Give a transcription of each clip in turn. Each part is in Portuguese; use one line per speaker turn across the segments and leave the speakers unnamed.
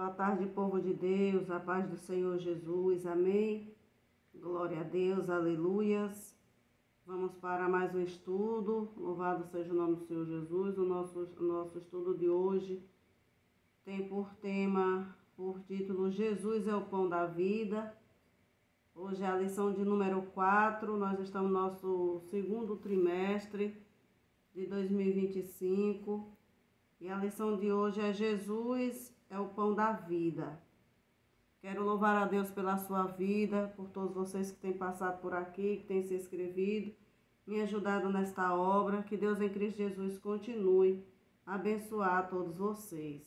Boa tarde, povo de Deus, a paz do Senhor Jesus, amém? Glória a Deus, aleluias. Vamos para mais um estudo, louvado seja o nome do Senhor Jesus. O nosso estudo de hoje tem por título, Jesus é o pão da vida. Hoje é a lição de número 4, nós estamos no nosso segundo trimestre de 2025 e a lição de hoje é Jesus é o pão da vida. Quero louvar a Deus pela sua vida, por todos vocês que têm passado por aqui, que têm se inscrevido, me ajudado nesta obra. Que Deus em Cristo Jesus continue a abençoar todos vocês.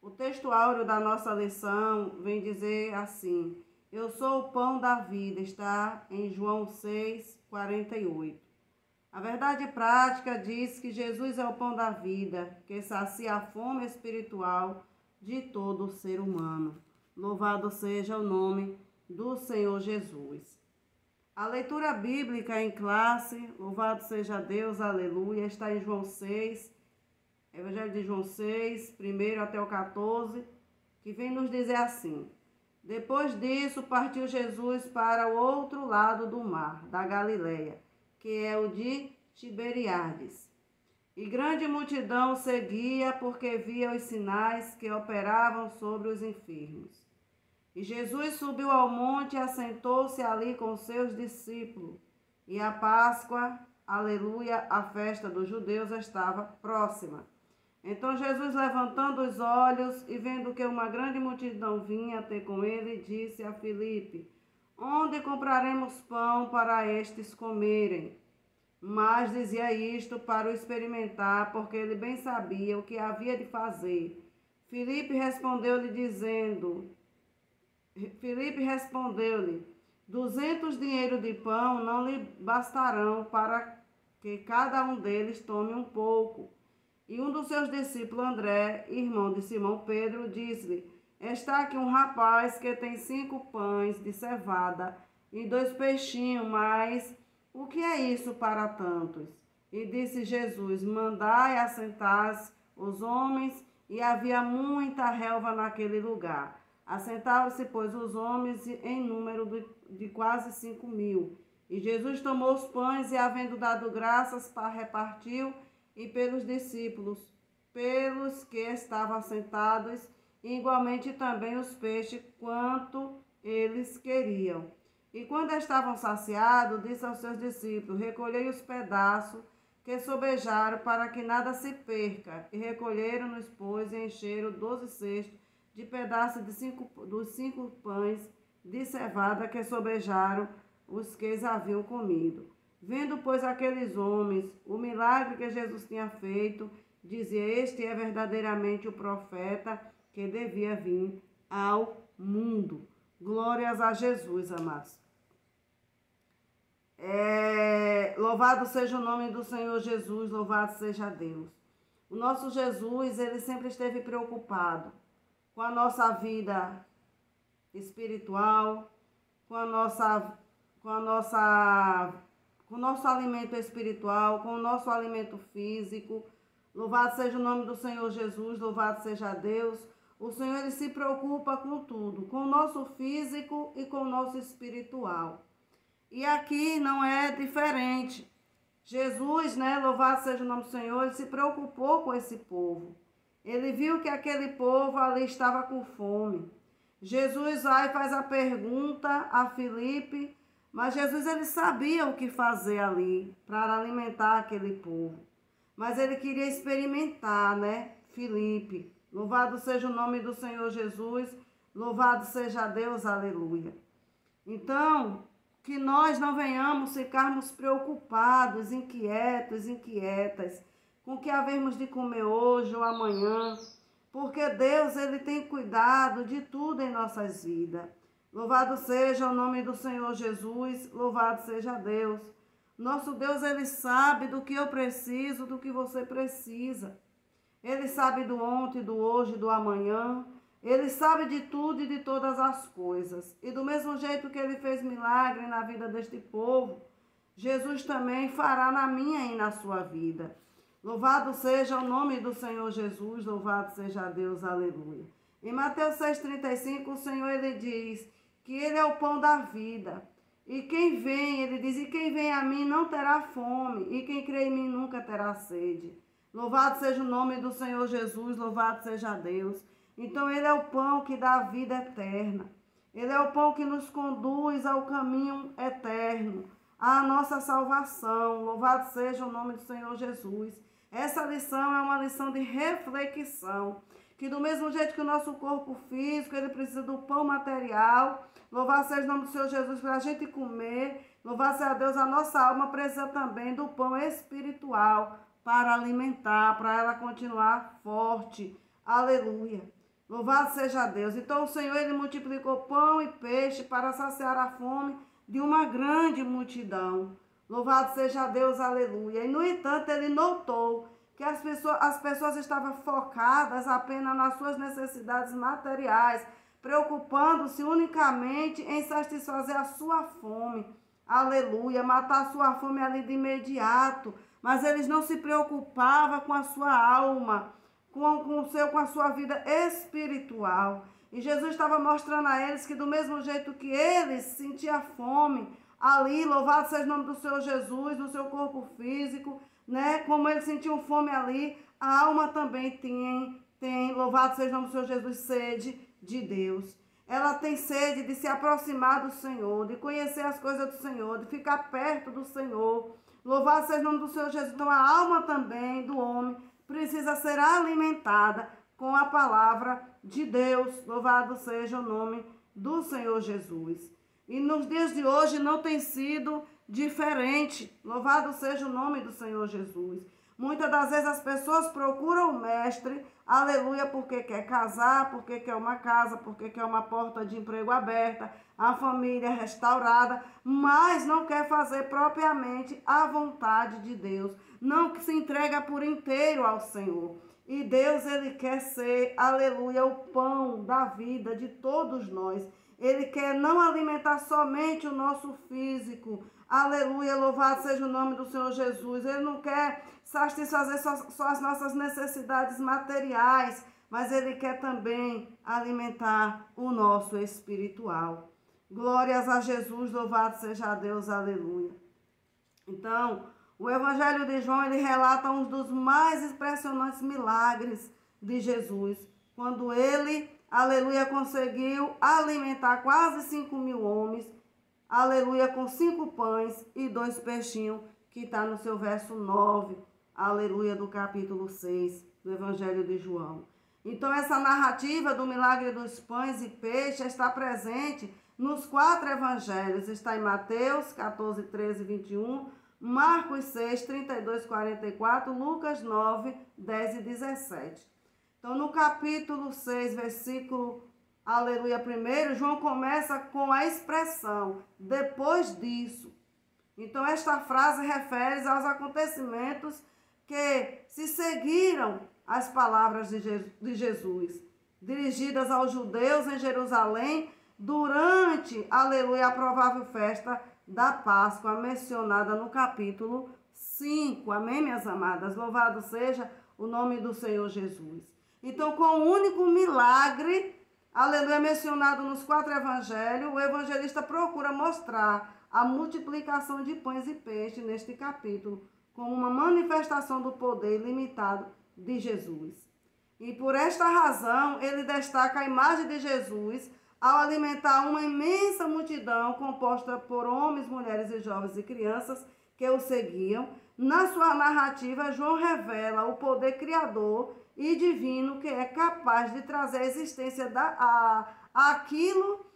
O texto áureo da nossa lição vem dizer assim: eu sou o pão da vida, está em João 6:48. A verdade prática diz que Jesus é o pão da vida, que sacia a fome espiritual de todo ser humano. Louvado seja o nome do Senhor Jesus. A leitura bíblica em classe, louvado seja Deus, aleluia, está em João 6, Evangelho de João 6, 1 até o 14, que vem nos dizer assim: depois disso partiu Jesus para o outro lado do mar, da Galileia, que é o de Tiberíades. E grande multidão seguia porque via os sinais que operavam sobre os enfermos. E Jesus subiu ao monte e assentou-se ali com seus discípulos. E a Páscoa, aleluia, a festa dos judeus estava próxima. Então Jesus, levantando os olhos e vendo que uma grande multidão vinha ter com ele, disse a Filipe: onde compraremos pão para estes comerem? Mas dizia isto para o experimentar, porque ele bem sabia o que havia de fazer. Filipe respondeu-lhe, 200 dinheiros de pão não lhe bastarão para que cada um deles tome um pouco. E um dos seus discípulos, André, irmão de Simão Pedro, disse-lhe: está aqui um rapaz que tem 5 pães de cevada e 2 peixinhos, mas o que é isso para tantos? E disse Jesus: mandai assentar os homens. E havia muita relva naquele lugar. Assentaram-se, pois, os homens em número de quase 5.000. E Jesus tomou os pães e, havendo dado graças, repartiu, e pelos discípulos, pelos que estavam assentados, e igualmente também os peixes, quanto eles queriam. E quando estavam saciados, disse aos seus discípulos: recolhei os pedaços que sobejaram, para que nada se perca. E recolheram-nos, pois, e encheram 12 cestos de pedaços dos 5 pães de cevada que sobejaram os que eles haviam comido. Vendo, pois, aqueles homens o milagre que Jesus tinha feito, dizia: este é verdadeiramente o profeta que devia vir ao mundo. Glórias a Jesus, amados. Louvado seja o nome do Senhor Jesus, louvado seja Deus. O nosso Jesus, ele sempre esteve preocupado com a nossa vida espiritual, com o nosso alimento espiritual, com o nosso alimento físico. Louvado seja o nome do Senhor Jesus, louvado seja Deus. O Senhor, ele se preocupa com tudo, com o nosso físico e com o nosso espiritual. E aqui não é diferente. Jesus, louvado seja o nome do Senhor, ele se preocupou com esse povo. Ele viu que aquele povo ali estava com fome. Jesus vai e faz a pergunta a Filipe, mas Jesus, ele sabia o que fazer ali para alimentar aquele povo. Mas ele queria experimentar, Filipe. Louvado seja o nome do Senhor Jesus, louvado seja Deus, aleluia. Então, que nós não venhamos ficarmos preocupados, inquietas, com o que havemos de comer hoje ou amanhã, porque Deus, ele tem cuidado de tudo em nossas vidas. Louvado seja o nome do Senhor Jesus, louvado seja Deus. Nosso Deus, ele sabe do que eu preciso, do que você precisa. Ele sabe do ontem, do hoje, do amanhã. Ele sabe de tudo e de todas as coisas. E do mesmo jeito que ele fez milagre na vida deste povo, Jesus também fará na minha e na sua vida. Louvado seja o nome do Senhor Jesus, louvado seja Deus, aleluia. Em Mateus 6,35, o Senhor ele diz que ele é o pão da vida. E quem vem, ele diz, e quem vem a mim não terá fome, e quem crê em mim nunca terá sede. Louvado seja o nome do Senhor Jesus, louvado seja Deus. Então ele é o pão que dá a vida eterna. Ele é o pão que nos conduz ao caminho eterno, à nossa salvação. Louvado seja o nome do Senhor Jesus. Essa lição é uma lição de reflexão, que do mesmo jeito que o nosso corpo físico, ele precisa do pão material. Louvado seja o nome do Senhor Jesus para a gente comer. Louvado seja Deus, a nossa alma precisa também do pão espiritual para alimentar, para ela continuar forte. Aleluia. Louvado seja Deus. Então o Senhor ele multiplicou pão e peixe para saciar a fome de uma grande multidão. Louvado seja Deus, aleluia. E no entanto ele notou que as pessoas estavam focadas apenas nas suas necessidades materiais, preocupando-se unicamente em satisfazer a sua fome. Aleluia, matar a sua fome ali de imediato. Mas eles não se preocupavam com a sua alma, com a sua vida espiritual. E Jesus estava mostrando a eles que do mesmo jeito que eles sentiam fome, ali, louvado seja o nome do Senhor Jesus, no seu corpo físico, né? Como eles sentiam fome ali, a alma também tem, louvado seja o nome do Senhor Jesus, sede de Deus. Ela tem sede de se aproximar do Senhor, de conhecer as coisas do Senhor, de ficar perto do Senhor. Louvado seja o nome do Senhor Jesus. Então a alma também do homem precisa ser alimentada com a palavra de Deus. Louvado seja o nome do Senhor Jesus. E nos dias de hoje não tem sido diferente. Louvado seja o nome do Senhor Jesus. Muitas das vezes as pessoas procuram o mestre, aleluia, porque quer casar, porque quer uma casa, porque quer uma porta de emprego aberta, a família restaurada, mas não quer fazer propriamente a vontade de Deus. Não se entrega por inteiro ao Senhor. E Deus, ele quer ser, aleluia, o pão da vida de todos nós. Ele quer não alimentar somente o nosso físico. Aleluia, louvado seja o nome do Senhor Jesus. Ele não quer satisfazer só as nossas necessidades materiais, mas ele quer também alimentar o nosso espiritual. Glórias a Jesus, louvado seja Deus, aleluia. Então, o Evangelho de João, ele relata um dos mais impressionantes milagres de Jesus, quando ele, aleluia, conseguiu alimentar quase 5.000 homens, aleluia, com 5 pães e 2 peixinhos, que está no seu verso 9, aleluia, do capítulo 6 do Evangelho de João. Então, essa narrativa do milagre dos pães e peixes está presente nos 4 evangelhos. Está em Mateus 14, 13, 21, Marcos 6, 32, 44, Lucas 9, 10 e 17. Então, no capítulo 6, versículo, aleluia, 1, João começa com a expressão, depois disso. Então, esta frase refere aos acontecimentos que se seguiram às palavras de Jesus, dirigidas aos judeus em Jerusalém durante, aleluia, a provável festa da Páscoa, mencionada no capítulo 5. Amém, minhas amadas? Louvado seja o nome do Senhor Jesus. Então, com um único milagre, aleluia, mencionado nos 4 evangelhos, o evangelista procura mostrar a multiplicação de pães e peixes neste capítulo, como uma manifestação do poder ilimitado de Jesus. E por esta razão, ele destaca a imagem de Jesus ao alimentar uma imensa multidão composta por homens, mulheres e jovens e crianças que o seguiam. Na sua narrativa, João revela o poder criador e divino que é capaz de trazer à existência aquilo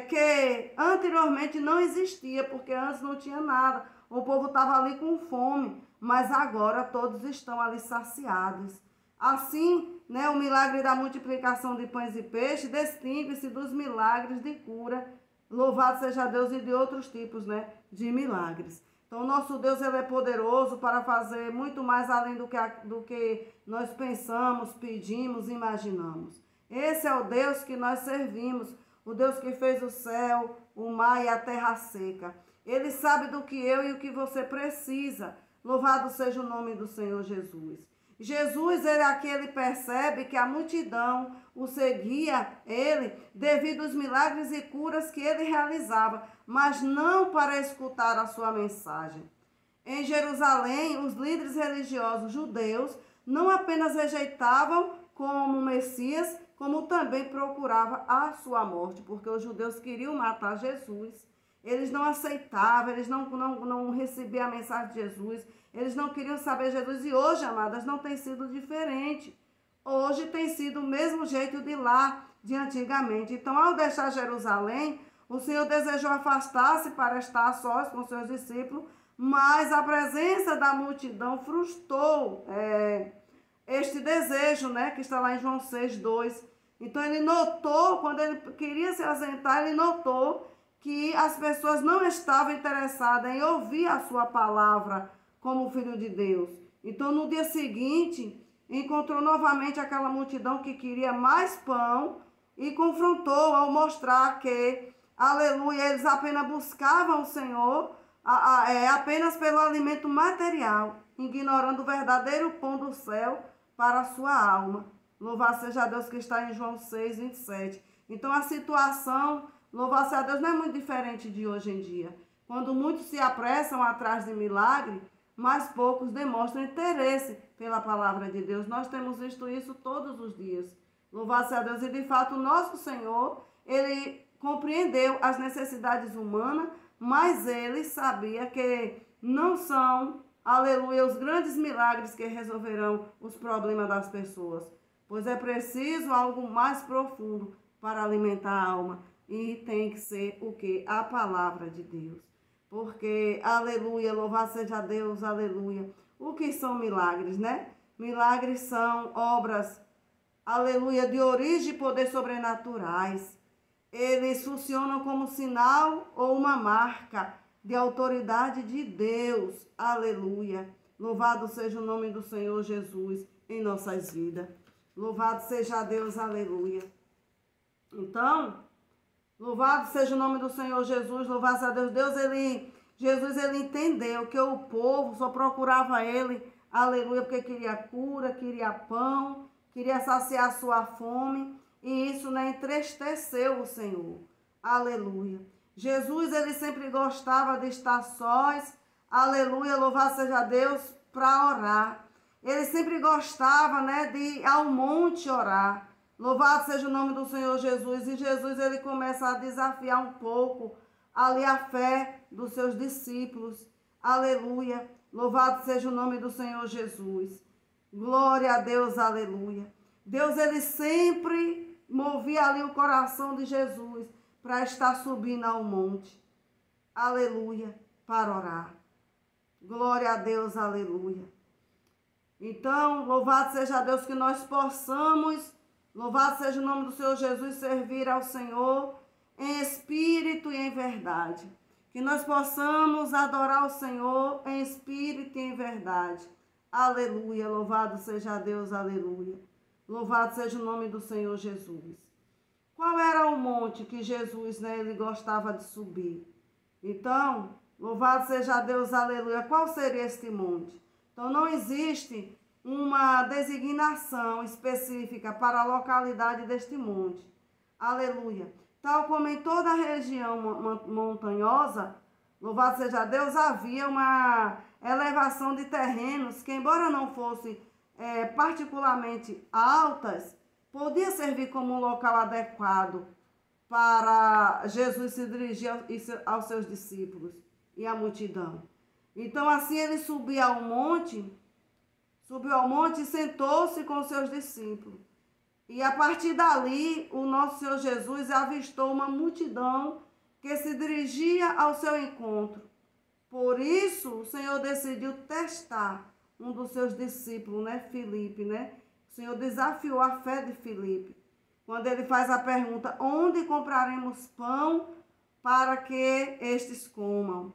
que anteriormente não existia, porque antes não tinha nada. O povo estava ali com fome, mas agora todos estão ali saciados. Assim, né, o milagre da multiplicação de pães e peixes distingue-se dos milagres de cura, louvado seja Deus, e de outros tipos, né, de milagres. Então, o nosso Deus, ele é poderoso para fazer muito mais além do que nós pensamos, pedimos, imaginamos. Esse é o Deus que nós servimos, o Deus que fez o céu, o mar e a terra seca. Ele sabe do que eu e o que você precisa. Louvado seja o nome do Senhor Jesus. Jesus, ele percebe que a multidão o seguia devido aos milagres e curas que ele realizava, mas não para escutar a sua mensagem. Em Jerusalém, os líderes religiosos judeus não apenas rejeitavam como Messias, como também procurava a sua morte, porque os judeus queriam matar Jesus. Eles não aceitavam, eles não recebiam a mensagem de Jesus, eles não queriam saber Jesus. E hoje, amadas, não tem sido diferente. Hoje tem sido o mesmo jeito de lá, de antigamente. Então, ao deixar Jerusalém, o Senhor desejou afastar-se para estar a sós com seus discípulos, mas a presença da multidão frustrou este desejo, né, que está lá em João 6:2. Então, ele notou, quando ele queria se ausentar, ele notou que as pessoas não estavam interessadas em ouvir a sua palavra como filho de Deus. Então, no dia seguinte, encontrou novamente aquela multidão que queria mais pão e confrontou ao mostrar que, aleluia, eles apenas buscavam o Senhor apenas pelo alimento material, ignorando o verdadeiro pão do céu para a sua alma. Louvado seja Deus, que está em João 6:27. Então, a situação, louvado seja Deus, não é muito diferente de hoje em dia. Quando muitos se apressam atrás de milagre, mas poucos demonstram interesse pela palavra de Deus. Nós temos visto isso todos os dias. Louvado seja Deus. E, de fato, o nosso Senhor, ele compreendeu as necessidades humanas, mas ele sabia que não são, aleluia, os grandes milagres que resolverão os problemas das pessoas, pois é preciso algo mais profundo para alimentar a alma, e tem que ser o quê? A palavra de Deus. Porque, aleluia, louvado seja Deus, aleluia. O que são milagres, né? Milagres são obras, aleluia, de origem e poder sobrenaturais. Eles funcionam como sinal ou uma marca de autoridade de Deus. Aleluia. Louvado seja o nome do Senhor Jesus em nossas vidas. Louvado seja Deus, aleluia. Então, louvado seja o nome do Senhor Jesus, louvado seja Deus. Jesus, ele entendeu que o povo só procurava ele, aleluia, porque queria cura, queria pão, queria saciar sua fome. E isso, né, entristeceu o Senhor. Aleluia. Jesus, ele sempre gostava de estar sós. Aleluia, louvado seja Deus, para orar. Ele sempre gostava, né, de ir ao monte orar. Louvado seja o nome do Senhor Jesus. E Jesus, ele começa a desafiar um pouco ali a fé dos seus discípulos. Aleluia. Louvado seja o nome do Senhor Jesus. Glória a Deus, aleluia. Deus, ele sempre movia ali o coração de Jesus para estar subindo ao monte. Aleluia, para orar. Glória a Deus, aleluia. Então, louvado seja Deus, que nós possamos, louvado seja o nome do Senhor Jesus, servir ao Senhor em espírito e em verdade. Que nós possamos adorar o Senhor em espírito e em verdade. Aleluia, louvado seja Deus, aleluia. Louvado seja o nome do Senhor Jesus. Qual era o monte que Jesus, né, ele gostava de subir? Então, louvado seja Deus, aleluia. Qual seria este monte? Então, não existe uma designação específica para a localidade deste monte. Aleluia. Tal como em toda a região montanhosa, louvado seja Deus, havia uma elevação de terrenos que, embora não fosse particularmente altas, podia servir como um local adequado para Jesus se dirigir aos seus discípulos e à multidão. Então, assim, ele subiu ao monte e sentou-se com os seus discípulos. E a partir dali, o nosso Senhor Jesus avistou uma multidão que se dirigia ao seu encontro. Por isso, o Senhor decidiu testar um dos seus discípulos, né, Filipe, né? O Senhor desafiou a fé de Filipe, quando ele faz a pergunta: onde compraremos pão para que estes comam?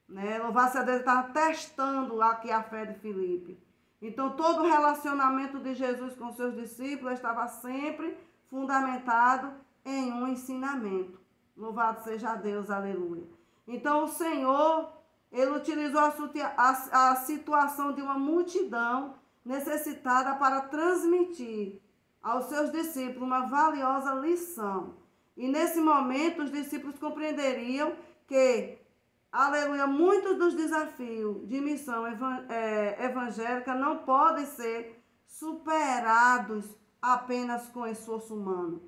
Né? Louvado seja Deus, ele estava testando aqui a fé de Filipe. Então, todo o relacionamento de Jesus com seus discípulos estava sempre fundamentado em um ensinamento. Louvado seja Deus, aleluia. Então, o Senhor, ele utilizou a situação de uma multidão necessitada para transmitir aos seus discípulos uma valiosa lição. E nesse momento os discípulos compreenderiam que, aleluia, muitos dos desafios de missão evangélica não podem ser superados apenas com esforço humano.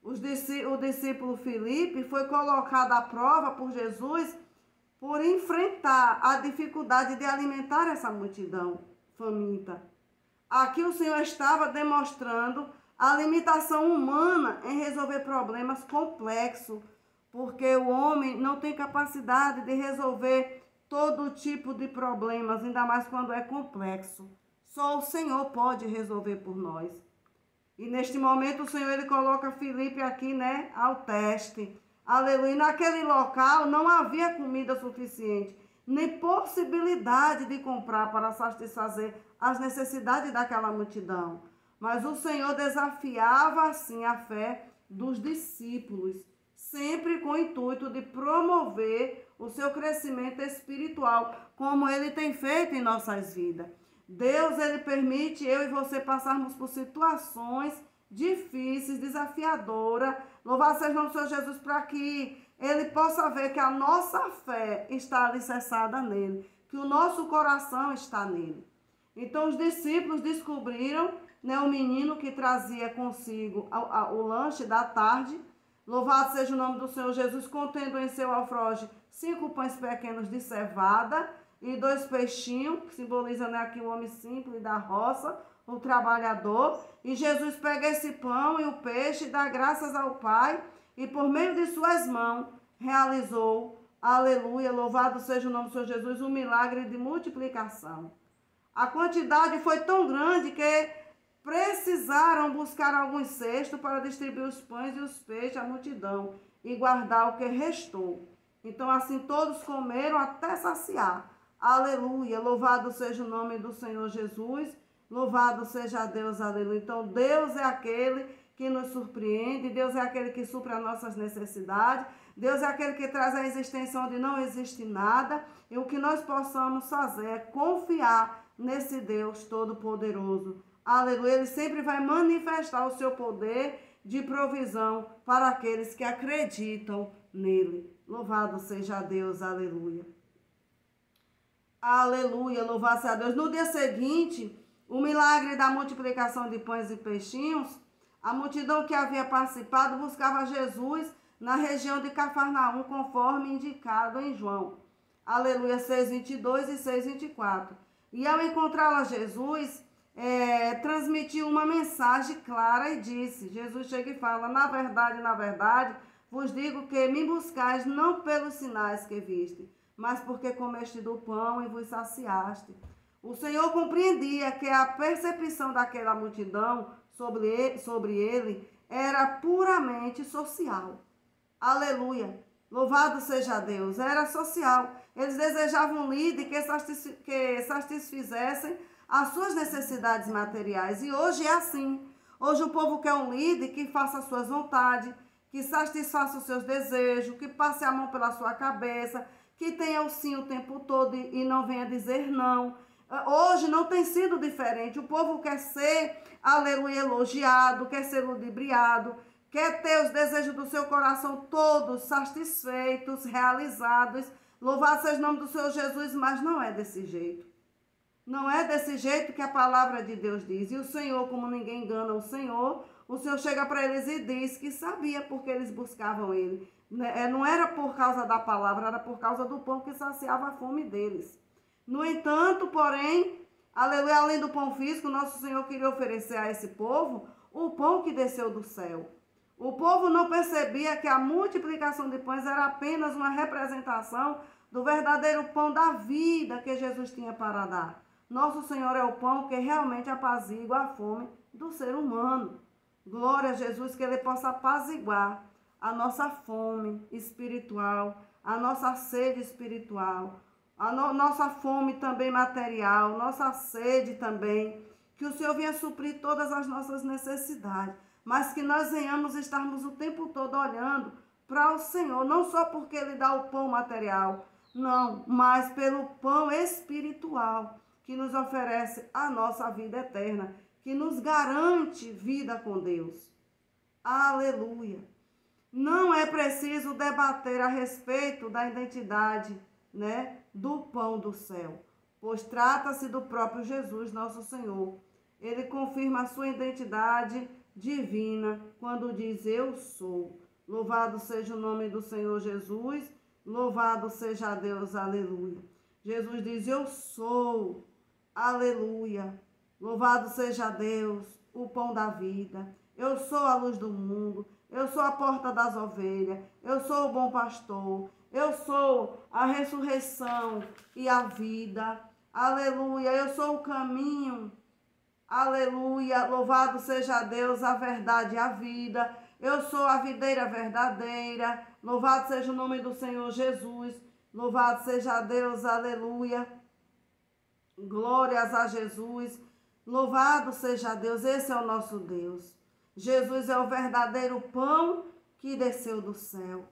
O discípulo Filipe foi colocado à prova por Jesus por enfrentar a dificuldade de alimentar essa multidão faminta. Aqui o Senhor estava demonstrando a limitação humana em resolver problemas complexos, porque o homem não tem capacidade de resolver todo tipo de problemas, ainda mais quando é complexo. Só o Senhor pode resolver por nós. E neste momento o Senhor ele coloca Filipe aqui, ao teste. Aleluia. E naquele local não havia comida suficiente, nem possibilidade de comprar para satisfazer as necessidades daquela multidão. Mas o Senhor desafiava assim a fé dos discípulos, sempre com o intuito de promover o seu crescimento espiritual, como ele tem feito em nossas vidas. Deus, ele permite eu e você passarmos por situações difíceis, desafiadoras. Louvado seja o nome do Senhor Jesus, para que ele possa ver que a nossa fé está alicerçada nele, que o nosso coração está nele. Então os discípulos descobriram, o menino que trazia consigo o lanche da tarde. Louvado seja o nome do Senhor Jesus, contendo em seu alfroge 5 pães pequenos de cevada e 2 peixinhos, que simboliza aqui o homem simples da roça, o trabalhador. E Jesus pega esse pão e o peixe, dá graças ao Pai e por meio de suas mãos realizou, aleluia, louvado seja o nome do Senhor Jesus, um milagre de multiplicação. A quantidade foi tão grande que precisaram buscar alguns cestos para distribuir os pães e os peixes à multidão e guardar o que restou. Então assim todos comeram até saciar. Aleluia, louvado seja o nome do Senhor Jesus, louvado seja Deus, aleluia. Então Deus é aquele que nos surpreende, Deus é aquele que supre as nossas necessidades, Deus é aquele que traz a existência onde não existe nada, e o que nós possamos fazer é confiar nesse Deus Todo-Poderoso. Aleluia, ele sempre vai manifestar o seu poder de provisão para aqueles que acreditam nele. Louvado seja Deus, aleluia. Aleluia, louvado seja Deus. No dia seguinte, o milagre da multiplicação de pães e peixinhos, a multidão que havia participado buscava Jesus na região de Cafarnaum, conforme indicado em João. Aleluia, 6:22 e 6:24. E ao encontrá-la Jesus, transmitiu uma mensagem clara e disse, Jesus chega e fala, na verdade, vos digo que me buscais não pelos sinais que viste, mas porque comeste do pão e vos saciaste. O Senhor compreendia que a percepção daquela multidão sobre ele era puramente social. Aleluia. Louvado seja Deus. Era social. Eles desejavam um líder que satisfizessem as suas necessidades materiais. E hoje é assim. Hoje o povo quer um líder que faça as suas vontades, que satisfaça os seus desejos, que passe a mão pela sua cabeça, que tenha o sim o tempo todo e não venha dizer não. Hoje não tem sido diferente. O povo quer ser, aleluia, elogiado, quer ser ludibriado, quer ter os desejos do seu coração todos satisfeitos, realizados. Louvado seja o nome do Senhor Jesus, mas não é desse jeito. Não é desse jeito que a palavra de Deus diz. E o Senhor, como ninguém engana o Senhor chega para eles e diz que sabia porque eles buscavam ele. Não era por causa da palavra, era por causa do pão que saciava a fome deles. No entanto, porém, aleluia, além do pão físico, nosso Senhor queria oferecer a esse povo o pão que desceu do céu. O povo não percebia que a multiplicação de pães era apenas uma representação do verdadeiro pão da vida que Jesus tinha para dar. Nosso Senhor é o pão que realmente apazigua a fome do ser humano. Glória a Jesus, que ele possa apaziguar a nossa fome espiritual, a nossa sede espiritual, nossa fome também material, nossa sede também, que o Senhor venha suprir todas as nossas necessidades, mas que nós venhamos estarmos o tempo todo olhando para o Senhor, não só porque ele dá o pão material, não, mas pelo pão espiritual, que nos oferece a nossa vida eterna, que nos garante vida com Deus. Aleluia! Não é preciso debater a respeito da identidade, do pão do céu, pois trata-se do próprio Jesus, nosso Senhor. Ele confirma a sua identidade divina quando diz: eu sou. Louvado seja o nome do Senhor Jesus, louvado seja Deus, aleluia. Jesus diz: eu sou, aleluia. Louvado seja Deus, o pão da vida. Eu sou a luz do mundo, eu sou a porta das ovelhas, eu sou o bom pastor, eu sou a ressurreição e a vida, aleluia. Eu sou o caminho, aleluia. Louvado seja Deus, a verdade e a vida. Eu sou a videira verdadeira, louvado seja o nome do Senhor Jesus, louvado seja Deus, aleluia. Glórias a Jesus, louvado seja Deus, esse é o nosso Deus. Jesus é o verdadeiro pão que desceu do céu.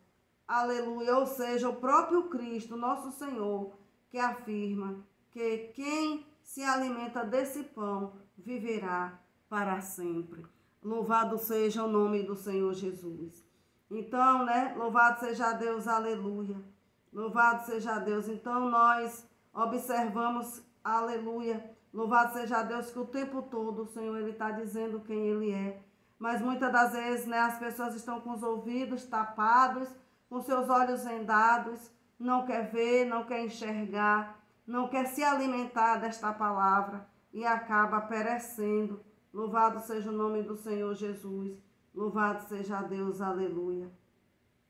Aleluia, ou seja, o próprio Cristo, nosso Senhor, que afirma que quem se alimenta desse pão viverá para sempre. Louvado seja o nome do Senhor Jesus. Então, louvado seja Deus, aleluia. Louvado seja Deus. Então, nós observamos, aleluia, louvado seja Deus, que o tempo todo o Senhor, Ele está dizendo quem Ele é. Mas muitas das vezes, as pessoas estão com os ouvidos tapados, com seus olhos vendados, não quer ver, não quer enxergar, não quer se alimentar desta palavra e acaba perecendo. Louvado seja o nome do Senhor Jesus, louvado seja Deus, aleluia.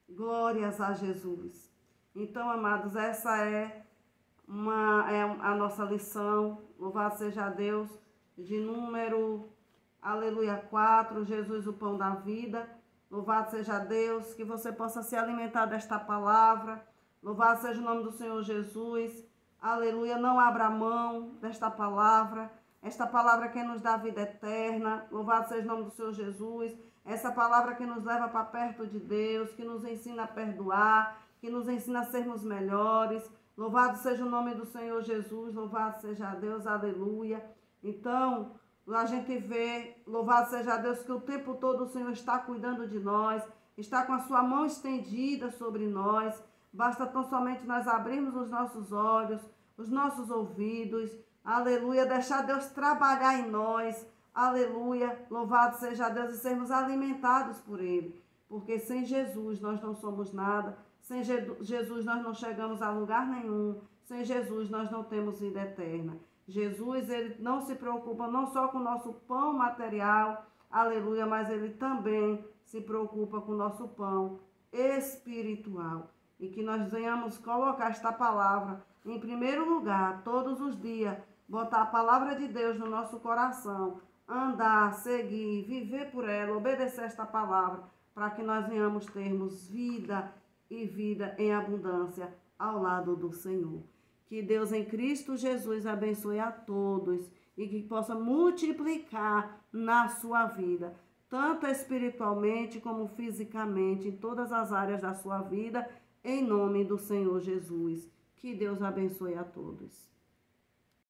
Glórias a Jesus. Então, amados, essa é a nossa lição, louvado seja Deus, de número, aleluia, 4, Jesus, o pão da vida. Louvado seja Deus, que você possa se alimentar desta palavra. Louvado seja o nome do Senhor Jesus. Aleluia, não abra mão desta palavra. Esta palavra que nos dá vida eterna. Louvado seja o nome do Senhor Jesus. Essa palavra que nos leva para perto de Deus, que nos ensina a perdoar, que nos ensina a sermos melhores. Louvado seja o nome do Senhor Jesus. Louvado seja Deus, aleluia. Então, a gente vê, louvado seja Deus, que o tempo todo o Senhor está cuidando de nós, está com a sua mão estendida sobre nós. Basta tão somente nós abrirmos os nossos olhos, os nossos ouvidos, aleluia, deixar Deus trabalhar em nós, aleluia, louvado seja Deus, e sermos alimentados por Ele. Porque sem Jesus nós não somos nada, sem Jesus nós não chegamos a lugar nenhum, sem Jesus nós não temos vida eterna. Jesus, Ele não se preocupa não só com o nosso pão material, aleluia, mas Ele também se preocupa com o nosso pão espiritual. E que nós venhamos colocar esta palavra em primeiro lugar, todos os dias, botar a palavra de Deus no nosso coração, andar, seguir, viver por ela, obedecer esta palavra, para que nós venhamos termos vida e vida em abundância ao lado do Senhor. Que Deus em Cristo Jesus abençoe a todos e que possa multiplicar na sua vida, tanto espiritualmente como fisicamente, em todas as áreas da sua vida, em nome do Senhor Jesus. Que Deus abençoe a todos.